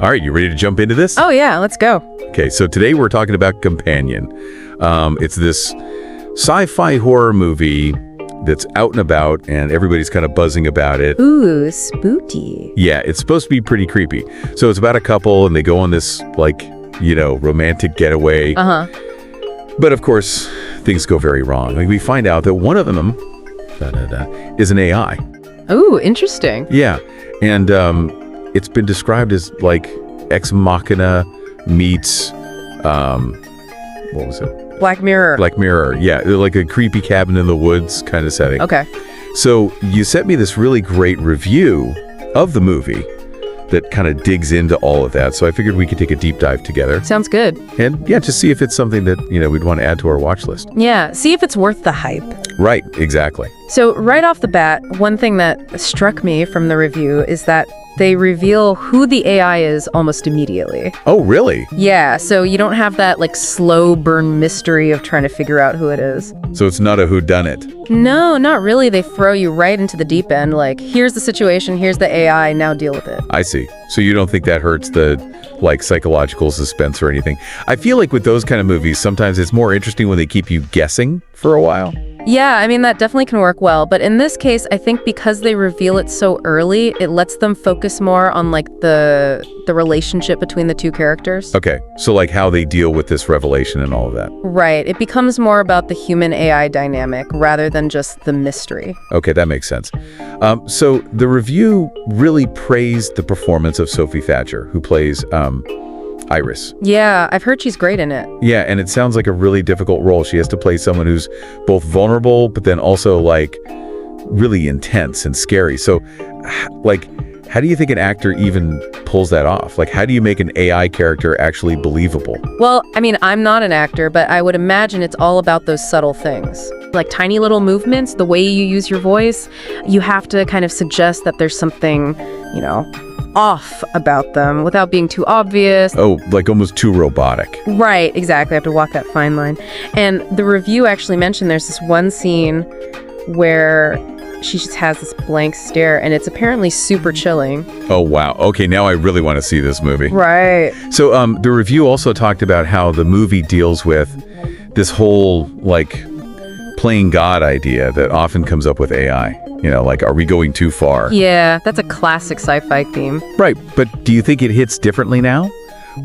All right, you ready to jump into this? Oh, yeah, let's go. Okay, so today we're talking about Companion. It's this sci-fi horror movie that's out and about, and everybody's kind of buzzing about it. Ooh, spooky. Yeah, it's supposed to be pretty creepy. So it's about a couple, and they go on this, romantic getaway. Uh-huh. But of course, things go very wrong. We find out that one of them is an AI. Ooh, interesting. Yeah, and it's been described as like Ex Machina meets, what was it? Black Mirror. Black Mirror, yeah, like a creepy cabin in the woods kind of setting. Okay. So you sent me this really great review of the movie that kind of digs into all of that. So I figured we could take a deep dive together. Sounds good. And yeah, just see if it's something that, we'd want to add to our watch list. Yeah, see if it's worth the hype. Right, exactly. So right off the bat, one thing that struck me from the review is that they reveal who the AI is almost immediately. Oh, really? Yeah, so you don't have that slow burn mystery of trying to figure out who it is. So it's not a whodunit. No, not really. They throw you right into the deep end. Here's the situation, here's the AI, now deal with it. I see. So you don't think that hurts the psychological suspense or anything? I feel like with those kind of movies, sometimes it's more interesting when they keep you guessing for a while. Yeah, I mean, that definitely can work well. But in this case, I think because they reveal it so early, it lets them focus more on the relationship between the two characters. Okay, so how they deal with this revelation and all of that. Right. It becomes more about the human-AI dynamic rather than just the mystery. Okay, that makes sense. So the review really praised the performance of Sophie Thatcher, who plays Iris. Yeah, I've heard she's great in it. Yeah, and it sounds like a really difficult role. She has to play someone who's both vulnerable, but then also really intense and scary. So how do you think an actor even pulls that off? How do you make an AI character actually believable? Well, I mean, I'm not an actor, but I would imagine it's all about those subtle things. Tiny little movements, the way you use your voice, you have to kind of suggest that there's something, off about them without being too obvious. Oh, almost too robotic. Right, exactly. I have to walk that fine line. And the review actually mentioned there's this one scene where she just has this blank stare, and it's apparently super chilling. Oh, wow. Okay, now I really want to see this movie. Right. So the review also talked about how the movie deals with this whole, playing God idea that often comes up with AI. Are we going too far? Yeah, that's a classic sci-fi theme. Right, but do you think it hits differently now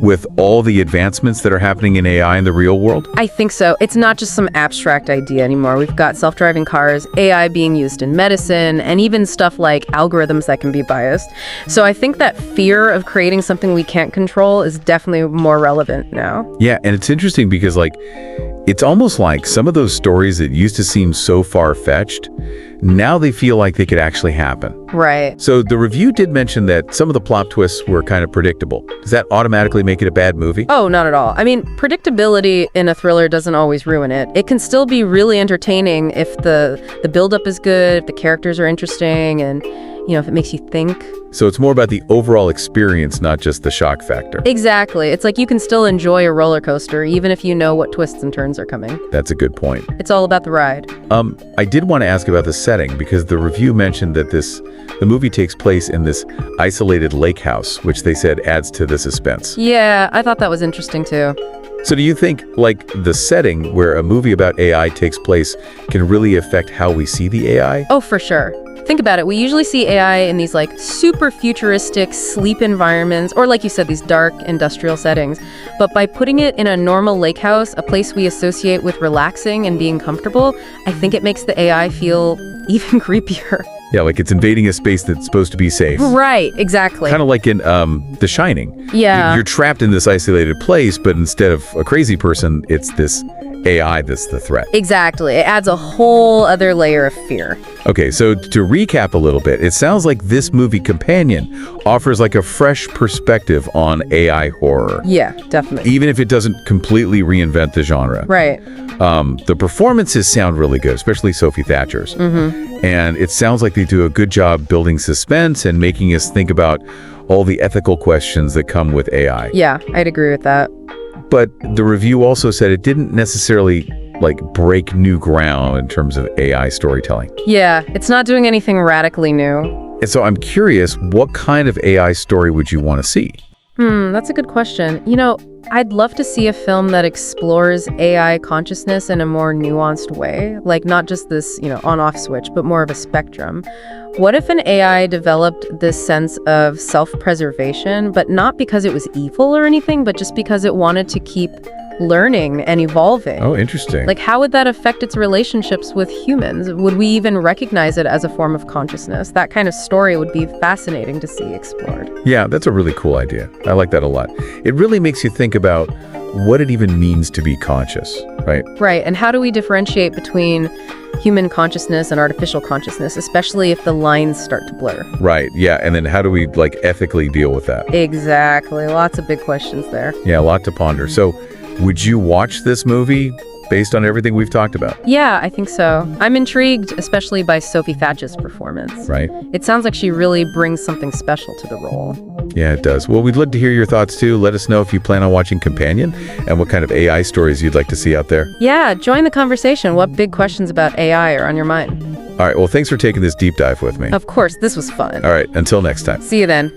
with all the advancements that are happening in AI in the real world? I think so. It's not just some abstract idea anymore. We've got self-driving cars, AI being used in medicine, and even stuff like algorithms that can be biased. So I think that fear of creating something we can't control is definitely more relevant now. Yeah, and it's interesting because it's almost like some of those stories that used to seem so far-fetched, now they feel like they could actually happen. Right. So the review did mention that some of the plot twists were kind of predictable. Does that automatically make it a bad movie? Oh, not at all. I mean, predictability in a thriller doesn't always ruin it. It can still be really entertaining if the build-up is good, if the characters are interesting, and, if it makes you think. So it's more about the overall experience, not just the shock factor. Exactly. It's you can still enjoy a roller coaster, even if you know what twists and turns are coming. That's a good point. It's all about the ride. I did want to ask about the setting, because the review mentioned that the movie takes place in this isolated lake house, which they said adds to the suspense. Yeah, I thought that was interesting too. So do you think, the setting where a movie about AI takes place can really affect how we see the AI? Oh, for sure. Think about it. We usually see AI in these super futuristic sleep environments, or like you said, these dark industrial settings. But by putting it in a normal lake house, a place we associate with relaxing and being comfortable, I think it makes the AI feel even creepier. Yeah, it's invading a space that's supposed to be safe. Right, exactly. Kind of like in The Shining. Yeah. You're trapped in this isolated place, but instead of a crazy person, it's this AI that's the threat. Exactly. It adds a whole other layer of fear. Okay, so to recap a little bit, it sounds like this movie Companion offers a fresh perspective on AI horror. Yeah, definitely. Even if it doesn't completely reinvent the genre. Right. The performances sound really good, especially Sophie Thatcher's. Mm-hmm. And it sounds like they do a good job building suspense and making us think about all the ethical questions that come with AI. Yeah, I'd agree with that. But the review also said it didn't necessarily break new ground in terms of AI storytelling. Yeah, it's not doing anything radically new. And so I'm curious, what kind of AI story would you want to see? That's a good question. I'd love to see a film that explores AI consciousness in a more nuanced way, like not just this, on-off switch, but more of a spectrum. What if an AI developed this sense of self-preservation, but not because it was evil or anything, but just because it wanted to keep learning and evolving? Oh, interesting. Like, how would that affect its relationships with humans? Would we even recognize it as a form of consciousness? That kind of story would be fascinating to see explored. Yeah, that's a really cool idea. I like that a lot. It really makes you think about what it even means to be conscious, right? Right, and how do we differentiate between human consciousness and artificial consciousness, especially if the lines start to blur? Right, yeah, and then how do we, ethically deal with that? Exactly, lots of big questions there. Yeah, a lot to ponder. So, would you watch this movie based on everything we've talked about? Yeah, I think so. I'm intrigued, especially by Sophie Fatch's performance. Right. It sounds like she really brings something special to the role. Yeah, it does. Well, we'd love to hear your thoughts too. Let us know if you plan on watching Companion and what kind of AI stories you'd like to see out there. Yeah, join the conversation. What big questions about AI are on your mind? All right, well, thanks for taking this deep dive with me. Of course, this was fun. All right, until next time. See you then.